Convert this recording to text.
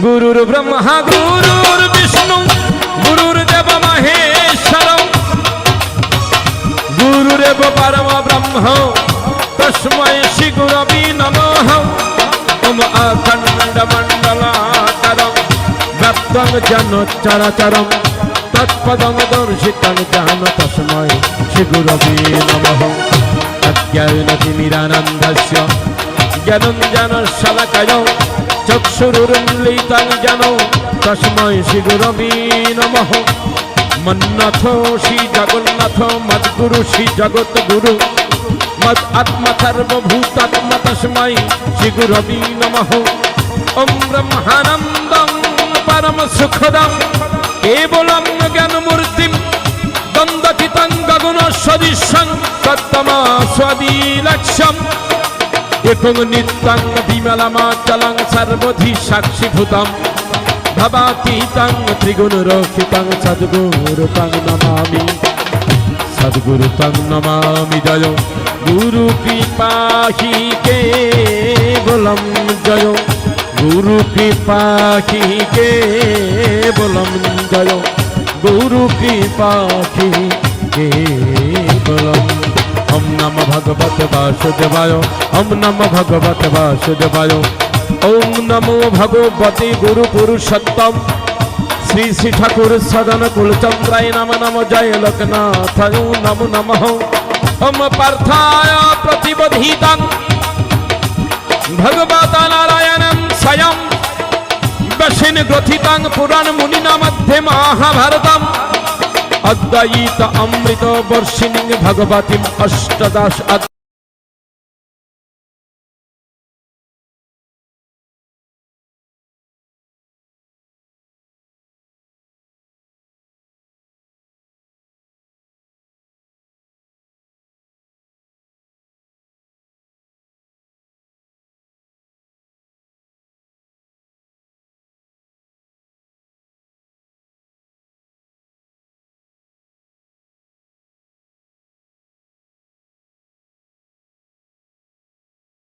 গুরুর ব্রহ্মা গুরুর বিষ্ণু গুরুর দেব মহেশ্বর গুরুরেব পরম ব্রহ্ম তস্मै শ্রী গুরবে নমঃ। ওম অখণ্ড মণ্ডলাকারং ব্যাপ্তং যেন চরাচরং তৎপদং দর্শিতং যেন তস্मै শ্রী গুরবে নমঃ। অজ্ঞানতিমিরানন্দস্য জ্ঞানঞ্জন শলাকায় চক্ষুরুন্মিলিतं যেন তস্मै শ্রী গুরবে নমঃ। মন্নাথ শ্রী জগন্নাথ মদ্গুরু শ্রী জগৎগুরু মদ আত্মা সর্বভূতাত্মা তস্मै শ্রী গুরবে নমঃ। ওম ব্রহ্মানন্দং পরম সুখদং কেবলং জ্ঞানমূর্তিং দ্বন্দ্বাতীতং গগন সদৃশং তত্ত্বমস্যাদিলক্ষ্যম একং নিত্যং বিমলমাচলং সর্বধি সাক্ষীভূতম ভবাতীতং ত্রিগুণরক্ষিতং সদ্গুরুতং নমামি। সদ্গুরুতং নমামি। জয় গুরু কৃপাহি কেবলম জয় গুরু কৃপাহি কেবলম জয় গুরু কৃপাহি কেবলম। ওম নমো ভগবতে বাসুদেবায় ওম নমো ভগবতে বাসুদেবায় ওম নমো ভগবতে গুরু পুরুষোত্তম শ্রী শ্রী ঠাকুর সদন কুলচন্দ্রায় নম নম। জয় লোকনাথায় নমো নমঃ। ওম পার্থায় প্রতিবোধিতং ভগবতা নারায়ণং স্বয়ং বশিন গ্রথিতং পুরাণ মুনিনা মধ্যে মহাভারতম অদ্বৈত অমৃত বর্ষিণীং ভগবতীম অষ্টাদশ